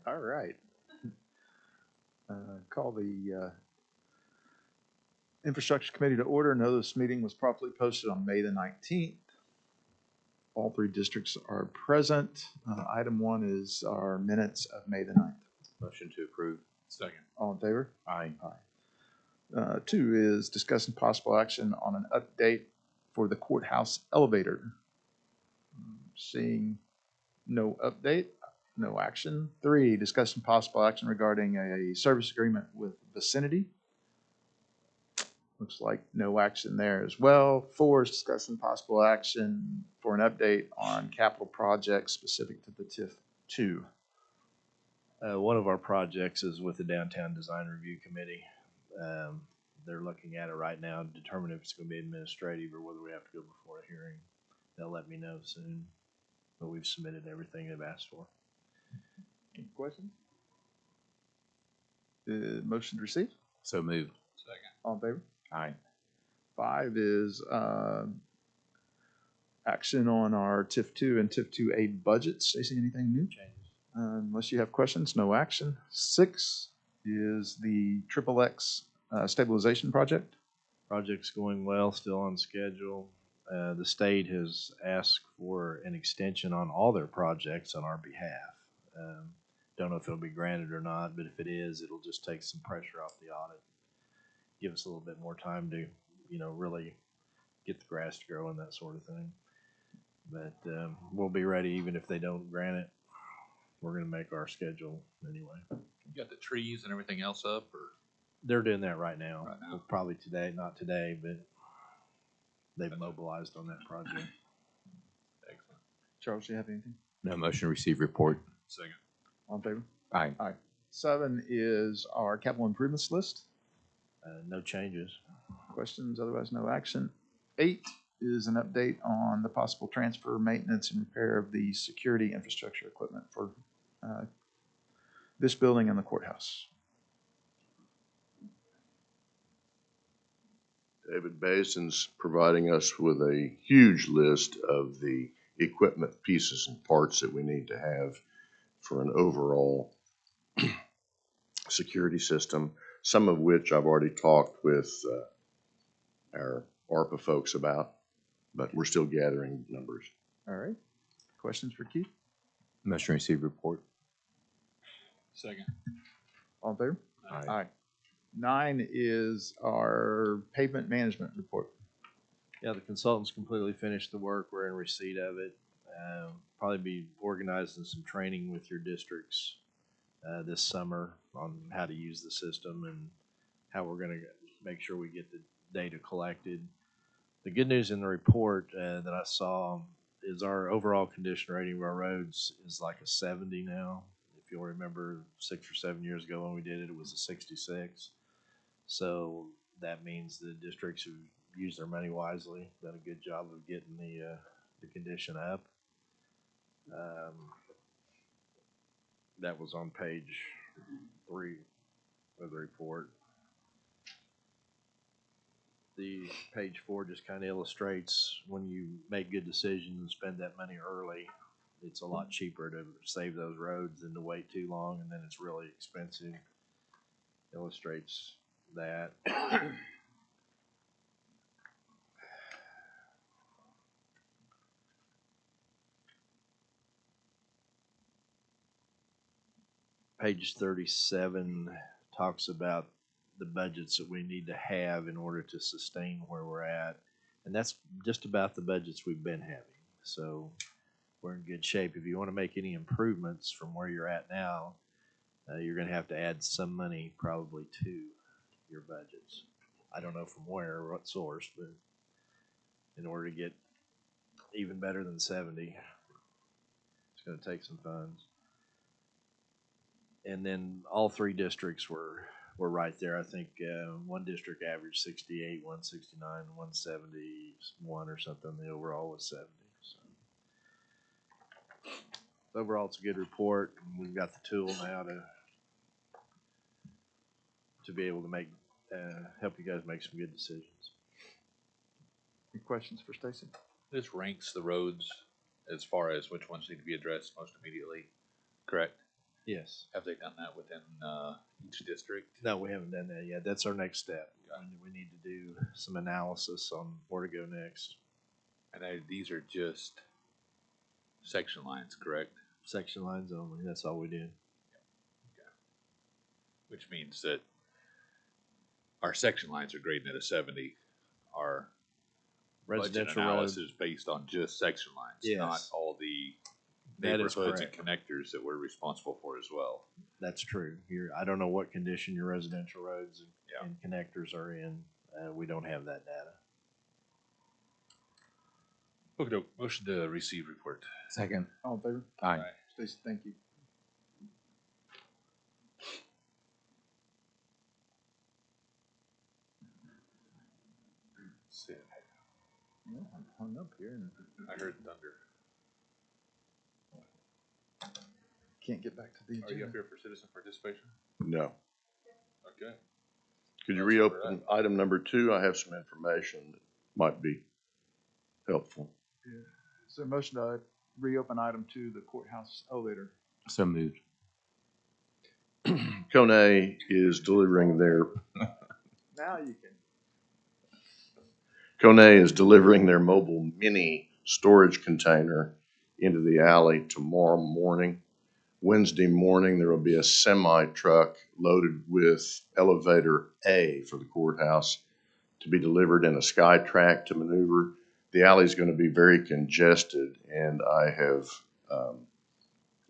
All right. Call the Infrastructure Committee to order. Know this meeting was properly posted on May the 19th. All three districts are present. Item 1 is our minutes of May the 9th. Motion to approve. Second. All in favor? Aye. 2 is discussing possible action on an update for the courthouse elevator. Seeing no update, no action. 3, discussing possible action regarding a service agreement with Vicinity. Looks like no action there as well. 4 is discussing possible action for an update on capital projects specific to the TIF 2. One of our projects is with the Downtown Design Review Committee. They're looking at it right now to determine if it's going to be administrative or whether we have to go before a hearing. They'll let me know soon, but we've submitted everything they've asked for. Any questions? Motion to receive? So moved. Second. All in favor? Aye. 5 is action on our TIF 2 and TIF 2A budgets. Stacey, anything new? Changes. Unless you have questions, no action. 6 is the XXX stabilization project. Project's going well, still on schedule. The state has asked for an extension on all their projects on our behalf. Don't know if it'll be granted or not, but if it is, it'll just take some pressure off the audit. Give us a little bit more time to, really get the grass to grow and that sort of thing. But we'll be ready even if they don't grant it. We're going to make our schedule anyway. You got the trees and everything else up, or? They're doing that right now. Right now. Well, probably today, not today, but they've mobilized on that project. Excellent. Charles, do you have anything? No motion to receive report. Second. All in favor? Aye. 7 is our capital improvements list. No changes. Questions, otherwise no action. 8 is an update on the possible transfer, maintenance, and repair of the security infrastructure equipment for this building and the courthouse. David Bason's providing us with a huge list of the equipment pieces and parts that we need to have for an overall security system, some of which I've already talked with our ARPA folks about, but we're still gathering numbers. All right. Questions for Keith? Motion to receive report. Second. All in favor? Aye. 9 is our pavement management report. Yeah, the consultants completely finished the work. We're in receipt of it. Probably be organizing some training with your districts this summer on how to use the system and how we're going to make sure we get the data collected. The good news in the report that I saw is our overall condition rating of our roads is like a 70 now. If you'll remember 6 or 7 years ago when we did it, it was a 66. So that means the districts have used their money wisely, done a good job of getting the condition up. That was on page 3 of the report. The page 4 just kind of illustrates when you make good decisions and spend that money early, it's a lot cheaper to save those roads than to wait too long and then it's really expensive. Illustrates that. Page 37 talks about the budgets that we need to have in order to sustain where we're at. And that's just about the budgets we've been having. So we're in good shape. If you want to make any improvements from where you're at now, you're going to have to add some money probably to your budgets. I don't know from where or what source, but in order to get even better than 70, it's going to take some funds. And then all 3 districts were right there. I think one district averaged 68, 169, 171 or something. The overall was 70. So overall, it's a good report. We've got the tool now to be able to make help you guys make some good decisions. Any questions for Stacy? This ranks the roads as far as which ones need to be addressed most immediately, correct? Yes. Have they done that within, each district? No, we haven't done that yet. That's our next step. We need to do some analysis on where to go next. And these are just section lines, correct? Section lines only. That's all we did. Which means that our section lines are grading at a 70. Our budget Residential road. analysis based on just section lines, Yes. not all the That is neighborhoods and correct. connectors that we're responsible for as well. That's true. I don't know what condition your residential roads Yeah. and connectors are in. We don't have that data. Okay, motion to receive report. Second. All in favor? Aye. Stacy, thank you. Yeah, I'm hung up here and I heard thunder. can't get back to the Are you up agenda. here for citizen participation? No. Okay. Could you That's where we're reopen item number 2? I have some information that might be helpful. Is there a motion to reopen item 2, the courthouse elevator? So moved. Kone is delivering their Now you can. Kone is delivering their mobile mini storage container into the alley tomorrow morning. Wednesday morning, there will be a semi truck loaded with elevator A for the courthouse to be delivered in a sky track to maneuver. The alley is going to be very congested, and I have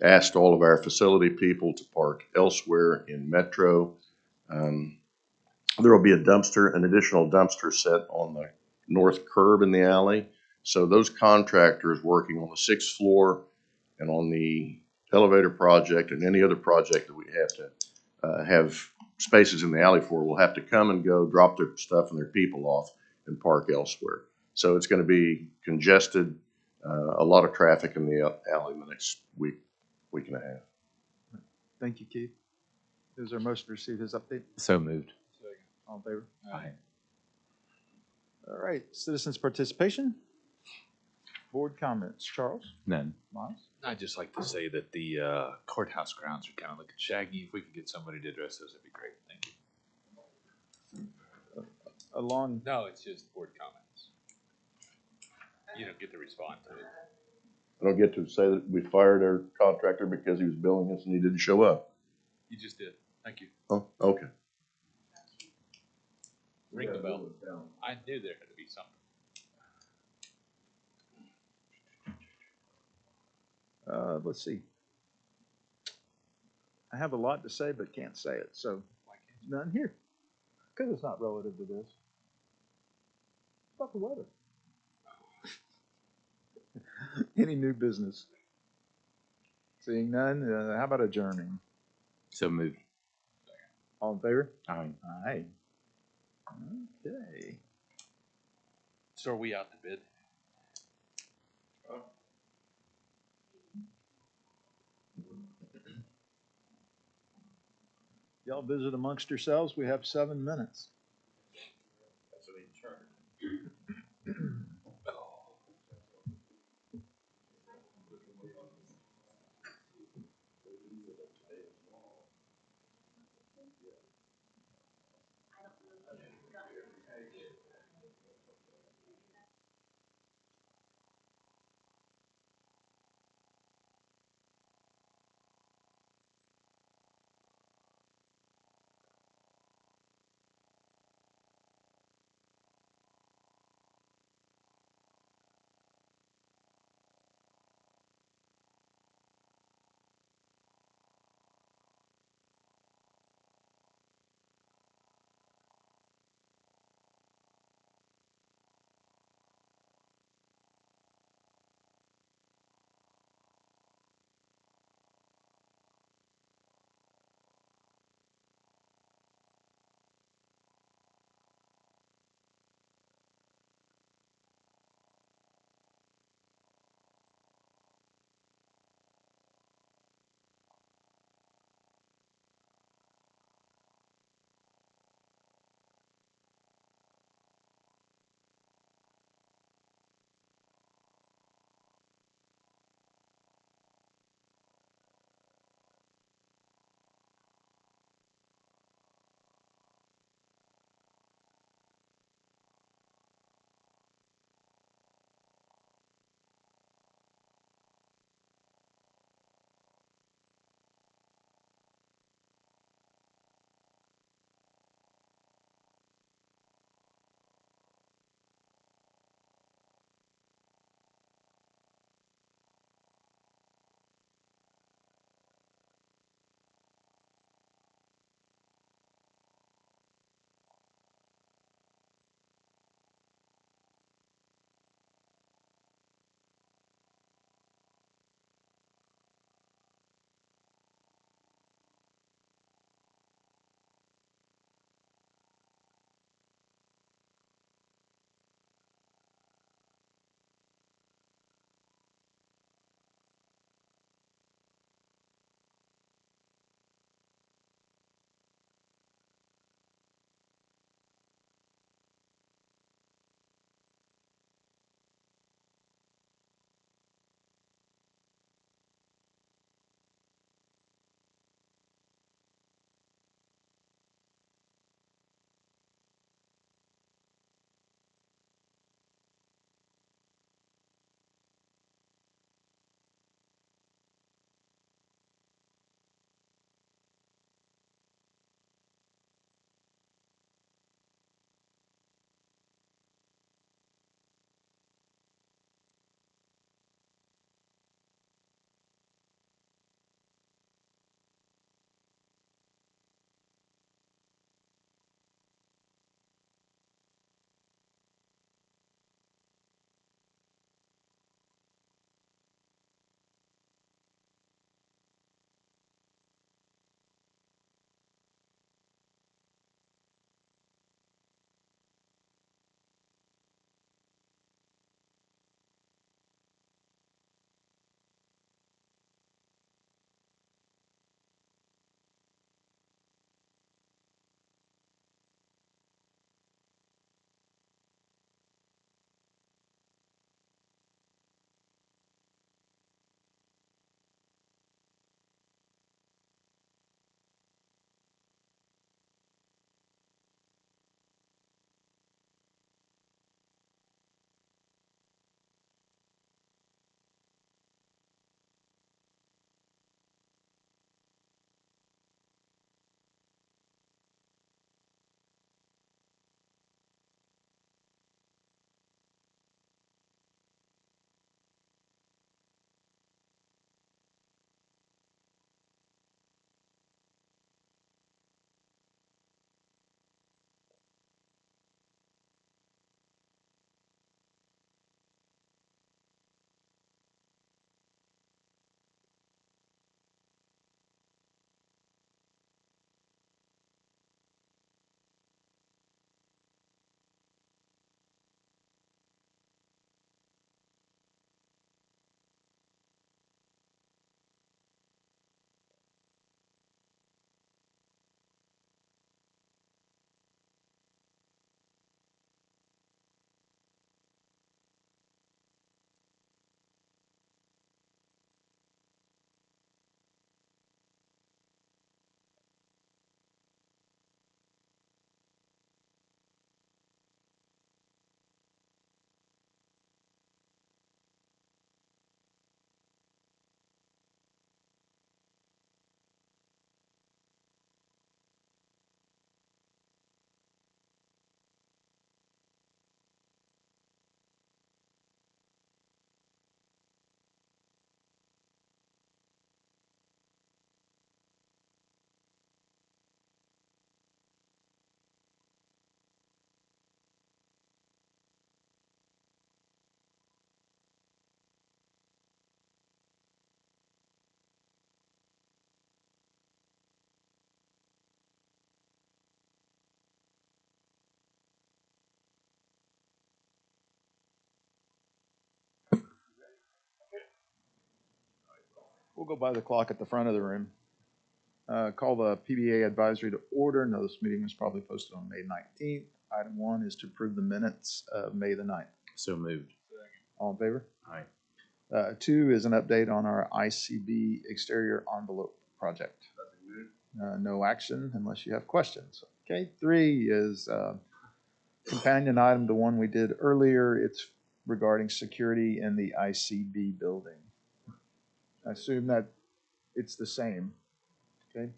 asked all of our facility people to park elsewhere in Metro. There will be an additional dumpster set on the north curb in the alley. So those contractors working on the 6th floor and on the elevator project and any other project that we have to have spaces in the alley for will have to come and go, drop their stuff and their people off and park elsewhere. So it's going to be congested, a lot of traffic in the alley in the next week and a half. Thank you, Keith. Is there a motion to receive his update? So moved. All in favor? Aye. All right, citizens' participation. Board comments. Charles? None. Miles? I'd just like to say that the courthouse grounds are kind of looking shaggy. If we could get somebody to address those, that'd be great. Thank you. Along, No, it's just board comments. You don't get to respond to it. I don't get to say that we fired our contractor because he was billing us and he didn't show up. You just did. Thank you. Oh, okay. Ring the bell. I knew there had to be something. let's see. I have a lot to say, but can't say it, so Why can't you? none here. Because it's not relative to this. It's about the weather. Any new business? Seeing none, how about adjourning? So moved. All in favor? Aye. Aye. Okay. So are we out to bid? Y'all visit amongst yourselves. We have 7 minutes. That's what he charged. We'll go by the clock at the front of the room. Call the PBA advisory to order. Notice meeting was probably posted on May 19th. Item 1 is to approve the minutes of May the 9th. So moved. All in favor? Aye. 2 is an update on our ICB exterior envelope project. No action unless you have questions. Okay, 3 is companion item to one we did earlier. It's regarding security in the ICB building. I assume that it's the same. Okay.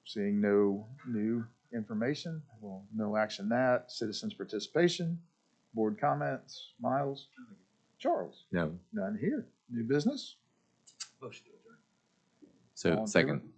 Seeing no new information, well, no action that. Citizens participation, board comments. Miles? Charles? No. None here. New business? So All in second. favor?